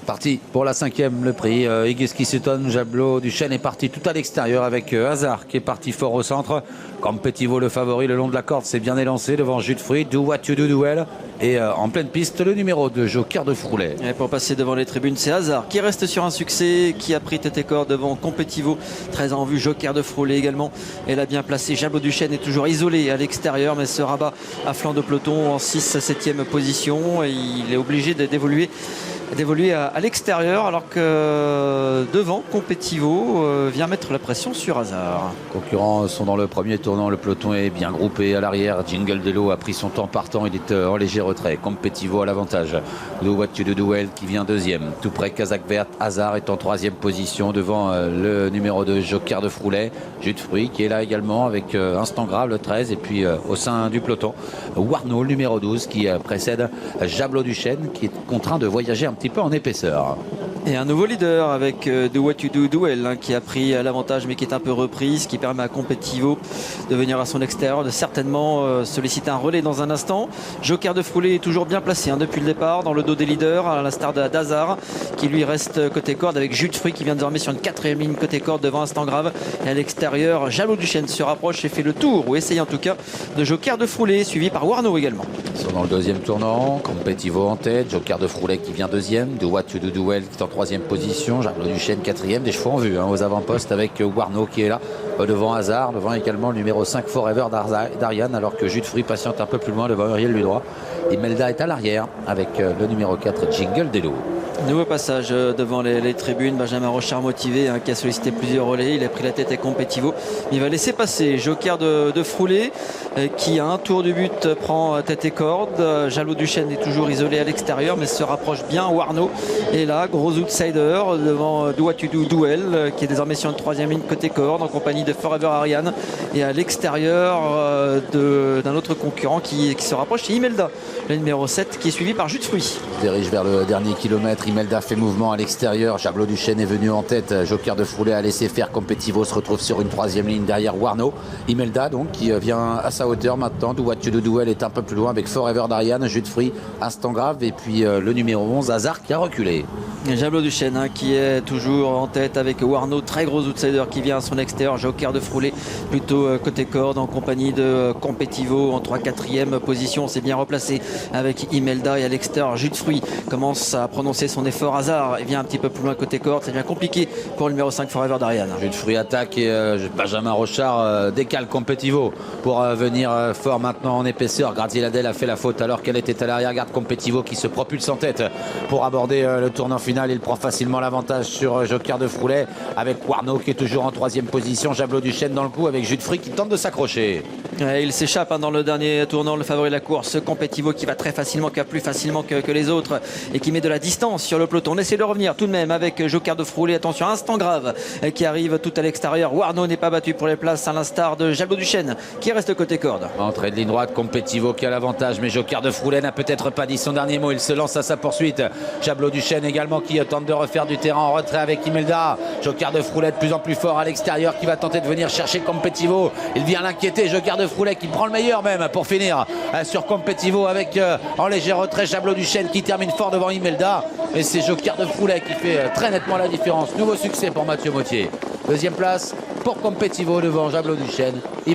Parti pour la cinquième, le prix. Higues s'étonne, Jablot du Chêne est parti tout à l'extérieur avec Hazard qui est parti fort au centre. Competivo le favori le long de la corde s'est bien élancé devant Jus de Fruits. Do What You Do Duel. Et en pleine piste, le numéro 2, Joker de Froulet. Et pour passer devant les tribunes, c'est Hazard qui reste sur un succès, qui a pris tête et corps devant Competivo. Très en vue, Joker de Froulet également. Elle a bien placé. Jablot du Chêne est toujours isolé à l'extérieur, mais se rabat à flanc de peloton en 6-7e position. Et il est obligé d'évoluer à l'extérieur, alors que devant Competivo vient mettre la pression sur Hazard. Les concurrents sont dans le premier tournant, le peloton est bien groupé à l'arrière. Jingle Delo a pris son temps partant, il est en léger retrait. Competivo à l'avantage. Do What You Do Duel qui vient deuxième, tout près Kazakh Vert. Hazard est en troisième position devant le numéro 2, Joker de Froulet. Jus de Fruits qui est là également avec Instant Grave le 13, et puis au sein du peloton, Warno le numéro 12 qui précède Jablot du Chêne, qui est contraint de voyager un petit peu en épaisseur. Et un nouveau leader avec Do What You Do Duel qui a pris l'avantage mais qui est un peu reprise, qui permet à Competivo de venir à son extérieur, de certainement solliciter un relais dans un instant. Joker de Froulet est toujours bien placé depuis le départ dans le dos des leaders, à l'instar d'Hazard qui lui reste côté corde avec Jus de Fruits qui vient désormais sur une quatrième ligne côté corde devant Instant Grave. Et à l'extérieur, Jablot du Chêne se rapproche et fait le tour, ou essaye en tout cas, de Joker de Froulet, suivi par Warno également. Ils sont dans le deuxième tournant, Competivo en tête, Joker de Froulet qui vient deuxième, Do What You Do Duel qui est en troisième position, Jablot du Chêne quatrième, des chevaux en vue aux avant-postes avec Warno qui est là devant Hazard, devant également le numéro 5 Forever d'Ariane, alors que Jus de Fruits patiente un peu plus loin devant Uriel Ludroit. Imelda est à l'arrière avec le numéro 4 Jingle Delo. Nouveau passage devant les tribunes. Benjamin Rochard motivé qui a sollicité plusieurs relais. Il a pris la tête à Competivo. Il va laisser passer Joker de Froulet qui à un tour du but prend tête et corde. Jablot du Chêne est toujours isolé à l'extérieur mais se rapproche bien. Warno est là, gros outsider devant Do What You Do Duel qui est désormais sur une troisième ligne côté corde en compagnie de Forever Ariane. Et à l'extérieur d'un autre concurrent qui se rapproche, c'est Imelda, le numéro 7 qui est suivi par Jus de Fruits. Il dirige vers le dernier kilomètre. Imelda fait mouvement à l'extérieur. Jablot du Chêne est venu en tête. Joker de Froulet a laissé faire. Competivo se retrouve sur une troisième ligne derrière Warno. Imelda donc qui vient à sa hauteur maintenant. Do What You Do Duel est un peu plus loin avec Forever d'Ariane, Jus de Fruits, Instant Grave et puis le numéro 11 Hazard qui a reculé. Et Jablot du Chêne qui est toujours en tête avec Warno, très gros outsider qui vient à son extérieur. Joker de Froulet plutôt côté corde en compagnie de Competivo en 3-4e position. C'est bien replacé avec Imelda, et à l'extérieur Jus de Fruits commence à prononcer son effort. Hazard et vient un petit peu plus loin côté corde. C'est bien compliqué pour le numéro 5 Forever d'Ariane. Jus de Fruits attaque et Benjamin Rochard décale Competivo pour venir fort maintenant en épaisseur. Graziladel a fait la faute alors qu'elle était à l'arrière. Garde Competivo qui se propulse en tête pour aborder le tournant final. Il prend facilement l'avantage sur Joker de Froulet avec Warno qui est toujours en troisième position. Jablot du Chêne dans le coup avec Jus de Fruits qui tente de s'accrocher. Il s'échappe dans le dernier tournant, le favori de la course. Competivo qui va très facilement, qui va plus facilement que les autres et qui met de la distance sur le peloton. On essaie de revenir tout de même avec Joker de Froulet. Attention, Instant Grave qui arrive tout à l'extérieur. Warno n'est pas battu pour les places à l'instar de Jablot du Chêne qui reste côté corde. Entrée de ligne droite, Competivo qui a l'avantage, mais Joker de Froulet n'a peut-être pas dit son dernier mot. Il se lance à sa poursuite. Jablot du Chêne également qui tente de refaire du terrain en retrait avec Imelda. Joker de Froulet de plus en plus fort à l'extérieur qui va tenter de venir chercher Competivo. Il vient l'inquiéter, Joker de Froulet qui prend le meilleur même pour finir sur Competivo avec en léger retrait Jablot du Chêne qui termine fort devant Imelda. Et c'est Joker de Froulet qui fait très nettement la différence. Nouveau succès pour Mathieu Mottier. Deuxième place pour Competivo devant Jablot du Chêne.